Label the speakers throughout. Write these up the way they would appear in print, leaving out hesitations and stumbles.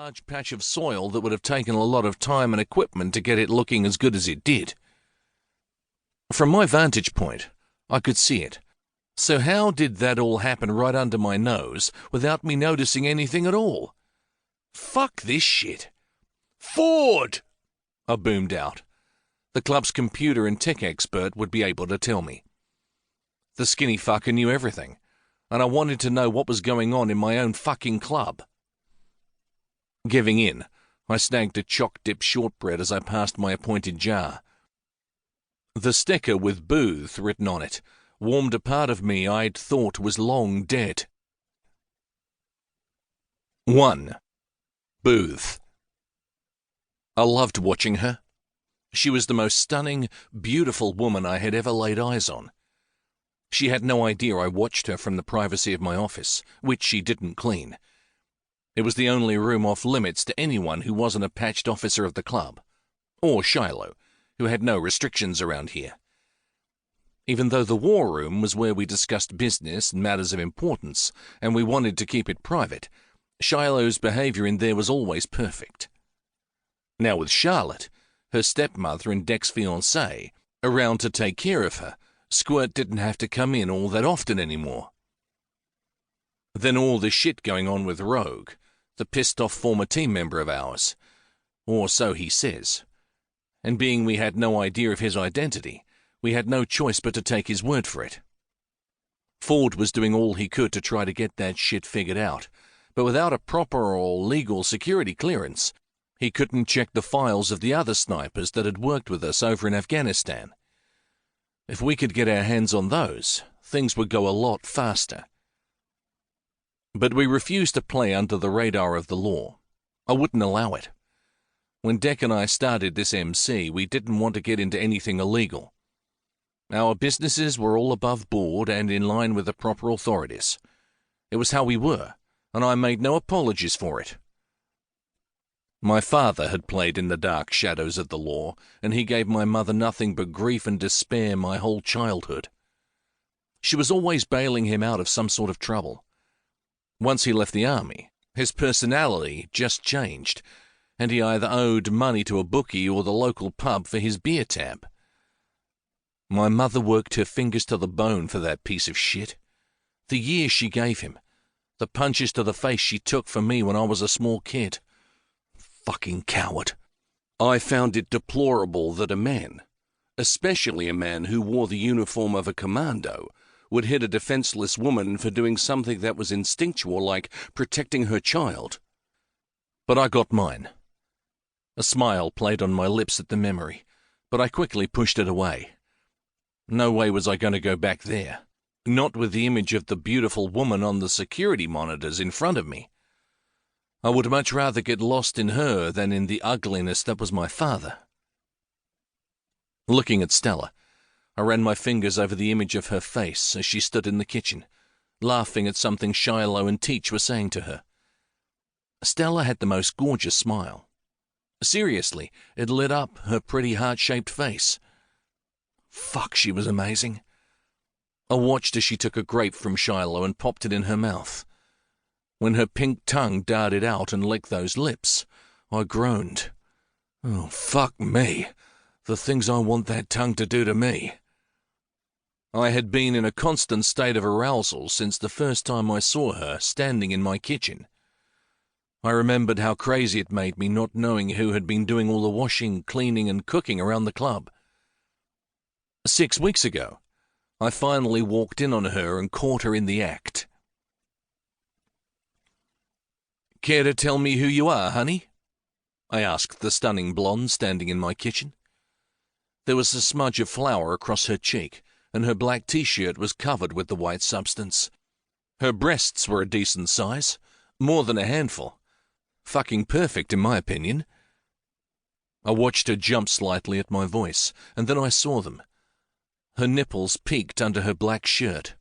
Speaker 1: large patch of soil that would have taken a lot of time and equipment to get it looking as good as it did. From my vantage point, I could see it. So how did that all happen right under my nose without me noticing anything at all? Fuck this shit. Ford! I boomed out. The club's computer and tech expert would be able to tell me. The skinny fucker knew everything, and I wanted to know what was going on in my own fucking club. Giving in, I snagged a choc-dipped shortbread as I passed my appointed jar. The sticker with Booth written on it warmed a part of me I'd thought was long dead. 1. Booth. I loved watching her. She was the most stunning, beautiful woman I had ever laid eyes on. She had no idea I watched her from the privacy of my office, which she didn't clean. It was the only room off limits to anyone who wasn't a patched officer of the club, or Shiloh, who had no restrictions around here. Even though the war room was where we discussed business and matters of importance, and we wanted to keep it private, Shiloh's behavior in there was always perfect. Now with Charlotte, her stepmother and Deck's fiancé, around to take care of her, Squirt didn't have to come in all that often anymore. Then all the shit going on with Rogue, the pissed-off former team member of ours, or so he says. And being we had no idea of his identity, we had no choice but to take his word for it. Ford was doing all he could to try to get that shit figured out, but without a proper or legal security clearance, he couldn't check the files of the other snipers that had worked with us over in Afghanistan. If we could get our hands on those, things would go a lot faster. But we refused to play under the radar of the law. I wouldn't allow it. When Deck and I started this MC, we didn't want to get into anything illegal. Our businesses were all above board and in line with the proper authorities. It was how we were, and I made no apologies for it. My father had played in the dark shadows of the law, and he gave my mother nothing but grief and despair my whole childhood. She was always bailing him out of some sort of trouble. Once he left the army, his personality just changed, and he either owed money to a bookie or the local pub for his beer tab. My mother worked her fingers to the bone for that piece of shit. The years she gave him, the punches to the face she took for me when I was a small kid. Fucking coward. I found it deplorable that a man, especially a man who wore the uniform of a commando, would hit a defenseless woman for doing something that was instinctual like protecting her child. But I got mine. A smile played on my lips at the memory, but I quickly pushed it away. No way was I going to go back there, not with the image of the beautiful woman on the security monitors in front of me. I would much rather get lost in her than in the ugliness that was my father. Looking at Stella, I ran my fingers over the image of her face as she stood in the kitchen, laughing at something Shiloh and Teach were saying to her. Stella had the most gorgeous smile. Seriously, it lit up her pretty heart-shaped face. Fuck, she was amazing. I watched as she took a grape from Shiloh and popped it in her mouth. When her pink tongue darted out and licked those lips, I groaned. Oh, fuck me. The things I want that tongue to do to me. I had been in a constant state of arousal since the first time I saw her standing in my kitchen. I remembered how crazy it made me not knowing who had been doing all the washing, cleaning, and cooking around the club. 6 weeks ago, I finally walked in on her and caught her in the act. Care to tell me who you are, honey? I asked the stunning blonde standing in my kitchen. There was a smudge of flour across her cheek, and her black t-shirt was covered with the white substance. Her breasts were a decent size, more than a handful. Fucking perfect, in my opinion. I watched her jump slightly at my voice, and then I saw them. Her nipples peeked under her black shirt.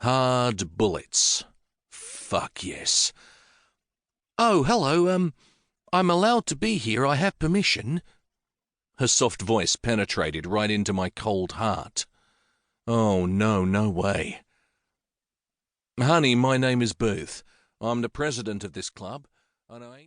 Speaker 1: Hard bullets. Fuck yes. Oh, hello, I'm allowed to be here, I have permission. Her soft voice penetrated right into my cold heart. Oh, no way. Honey, my name is Booth. I'm the president of this club, and I ain't...